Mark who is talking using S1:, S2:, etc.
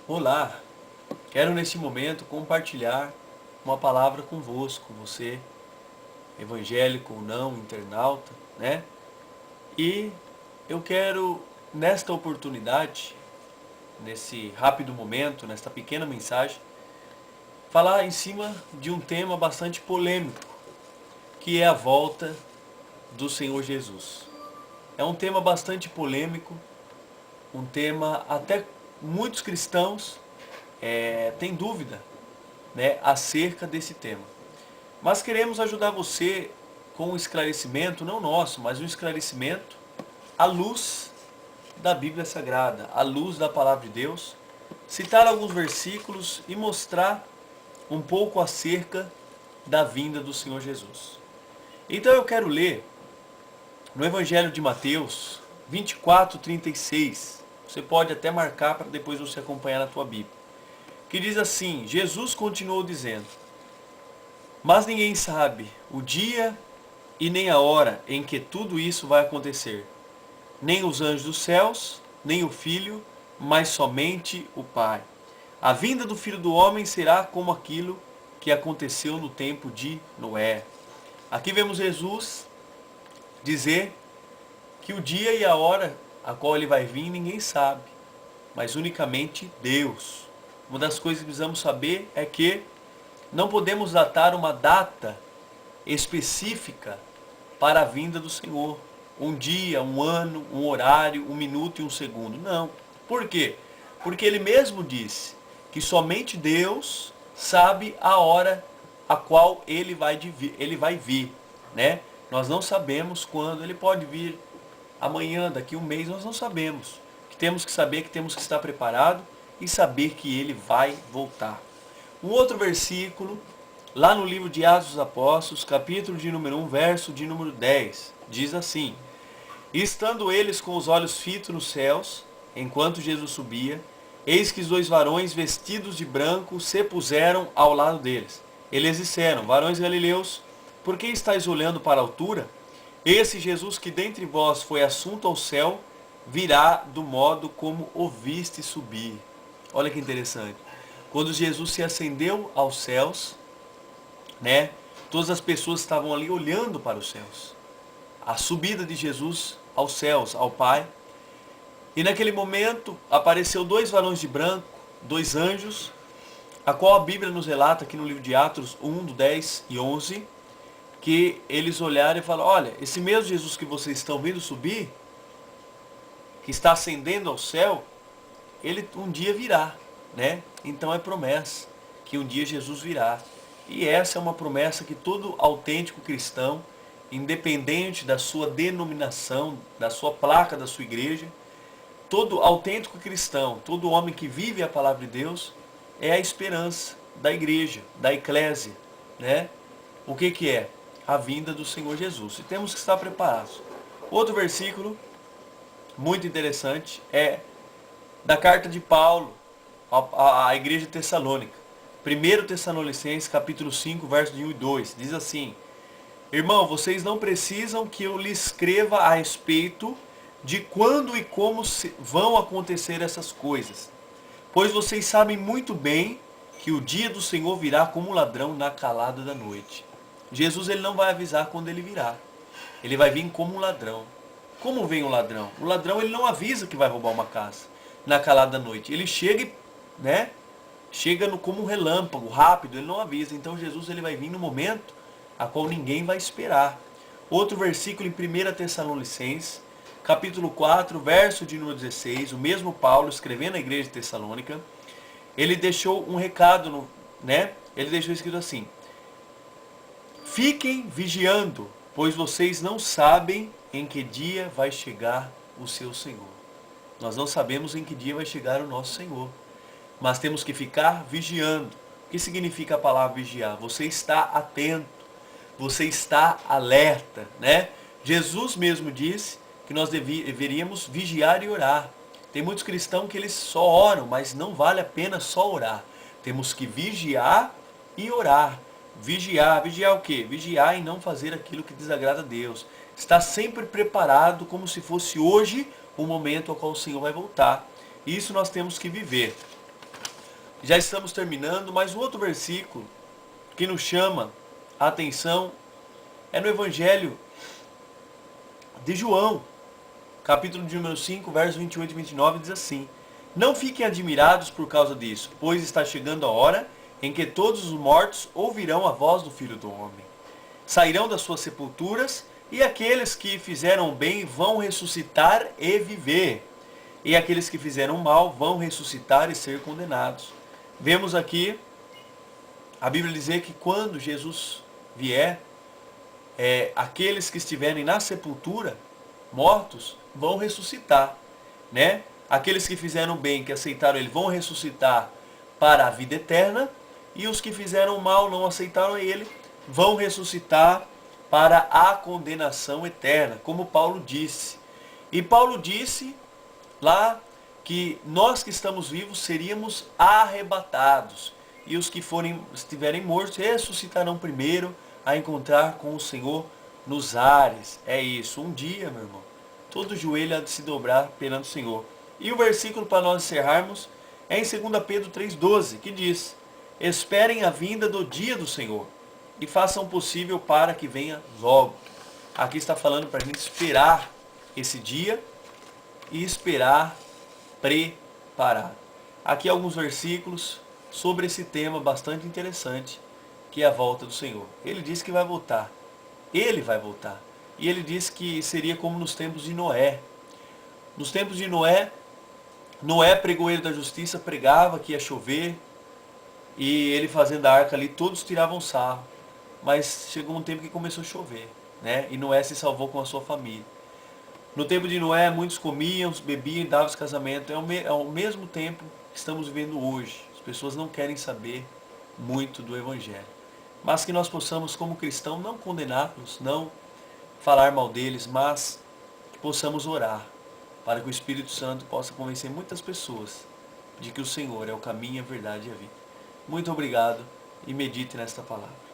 S1: Olá, quero neste momento compartilhar uma palavra convosco, você, evangélico ou não, internauta, né? E eu quero, nesta oportunidade, nesse rápido momento, nesta pequena mensagem, falar em cima de um tema bastante polêmico, que é a volta do Senhor Jesus. É um tema bastante polêmico, um tema até muitos cristãos têm dúvida, né, acerca desse tema. Mas queremos ajudar você com um esclarecimento, não nosso, mas um esclarecimento à luz da Bíblia Sagrada, à luz da Palavra de Deus, citar alguns versículos e mostrar um pouco acerca da vinda do Senhor Jesus. Então eu quero ler no Evangelho de Mateus 24:36. Você pode até marcar para depois você acompanhar na tua Bíblia. Que diz assim: Jesus continuou dizendo: mas ninguém sabe o dia e nem a hora em que tudo isso vai acontecer. Nem os anjos dos céus, nem o Filho, mas somente o Pai. A vinda do Filho do Homem será como aquilo que aconteceu no tempo de Noé. Aqui vemos Jesus dizer que o dia e a hora a qual ele vai vir ninguém sabe, mas unicamente Deus. Uma das coisas que precisamos saber é que não podemos datar uma data específica para a vinda do Senhor. Um dia, um ano, um horário, um minuto e um segundo. Não. Por quê? Porque ele mesmo disse que somente Deus sabe a hora a qual ele vai vir, né? Nós não sabemos quando. Ele pode vir amanhã, daqui a um mês, nós não sabemos. O que temos que saber é que temos que estar preparado e saber que ele vai voltar. Um outro versículo, lá no livro de Atos dos Apóstolos, capítulo de número 1, verso de número 10, diz assim: e estando eles com os olhos fitos nos céus, enquanto Jesus subia, eis que os dois varões vestidos de branco se puseram ao lado deles. Eles disseram: varões galileus, por que estáis olhando para a altura? Esse Jesus que dentre vós foi assunto ao céu, virá do modo como o viste subir. Olha que interessante. Quando Jesus se ascendeu aos céus, né, todas as pessoas estavam ali olhando para os céus. A subida de Jesus aos céus, ao Pai. E naquele momento apareceu dois varões de branco, dois anjos, a qual a Bíblia nos relata aqui no livro de Atos 1, do 10 e 11, que eles olharam e falaram: olha, esse mesmo Jesus que vocês estão vendo subir, que está ascendendo ao céu, ele um dia virá, né? Então é promessa que um dia Jesus virá. E essa é uma promessa que todo autêntico cristão, independente da sua denominação, da sua placa da sua igreja, todo autêntico cristão, todo homem que vive a palavra de Deus, é a esperança da igreja, da eclésia, né? O que é? A vinda do Senhor Jesus. E temos que estar preparados. Outro versículo muito interessante é da carta de Paulo à igreja de Tessalônica. 1 Tessalonicenses, capítulo 5, versos de 1 e 2. Diz assim: irmão, vocês não precisam que eu lhes escreva a respeito de quando e como vão acontecer essas coisas, pois vocês sabem muito bem que o dia do Senhor virá como um ladrão na calada da noite. Jesus ele não vai avisar quando ele virá. Ele vai vir como um ladrão. Como vem um ladrão? O ladrão ele não avisa que vai roubar uma casa na calada da noite. Ele chega, né? Chega como um relâmpago, rápido, ele não avisa. Então Jesus ele vai vir no momento a qual ninguém vai esperar. Outro versículo em 1 Tessalonicenses, capítulo 4, verso de número 16, o mesmo Paulo escrevendo à igreja de Tessalônica, ele deixou um recado, né? Ele deixou escrito assim: fiquem vigiando, pois vocês não sabem em que dia vai chegar o seu Senhor. Nós não sabemos em que dia vai chegar o nosso Senhor, mas temos que ficar vigiando. O que significa a palavra vigiar? Você está atento, você está alerta, né? Jesus mesmo disse que nós deveríamos vigiar e orar. Tem muitos cristãos que eles só oram, mas não vale a pena só orar. Temos que vigiar e orar. Vigiar o quê? Vigiar em não fazer aquilo que desagrada a Deus. Estar sempre preparado como se fosse hoje o momento ao qual o Senhor vai voltar. Isso nós temos que viver. Já estamos terminando, mas o outro versículo que nos chama a atenção é no Evangelho de João, capítulo de número 5, versos 28 e 29, diz assim: Não fiquem admirados por causa disso, pois está chegando a hora em que todos os mortos ouvirão a voz do Filho do Homem. Sairão das suas sepulturas, e aqueles que fizeram bem vão ressuscitar e viver. E aqueles que fizeram mal vão ressuscitar e ser condenados. Vemos aqui a Bíblia dizer que quando Jesus vier, aqueles que estiverem na sepultura, mortos, vão ressuscitar, né? Aqueles que fizeram bem, que aceitaram ele, vão ressuscitar para a vida eterna, e os que fizeram mal, não aceitaram ele, vão ressuscitar para a condenação eterna, como Paulo disse. E Paulo disse lá que nós que estamos vivos seríamos arrebatados, e os que estiverem mortos ressuscitarão primeiro a encontrar com o Senhor nos ares. É isso, um dia, meu irmão, todo joelho há de se dobrar perante o Senhor. E o versículo para nós encerrarmos é em 2 Pedro 3,12, que diz: Esperem a vinda do dia do Senhor e façam o possível para que venha logo. Aqui está falando para a gente esperar esse dia e esperar preparado. Aqui alguns versículos sobre esse tema bastante interessante, que é a volta do Senhor. Ele diz que vai voltar. Ele vai voltar. E ele diz que seria como nos tempos de Noé. Nos tempos de Noé, Noé, pregoeiro da justiça, pregava que ia chover, e ele fazendo a arca ali, todos tiravam sarro. Mas chegou um tempo que começou a chover, né? E Noé se salvou com a sua família. No tempo de Noé, muitos comiam, bebiam e davam os casamentos. É o mesmo tempo que estamos vivendo hoje. As pessoas não querem saber muito do Evangelho. Mas que nós possamos, como cristãos, não condená-los, não falar mal deles, mas que possamos orar para que o Espírito Santo possa convencer muitas pessoas de que o Senhor é o caminho, a verdade e a vida. Muito obrigado e medite nesta palavra.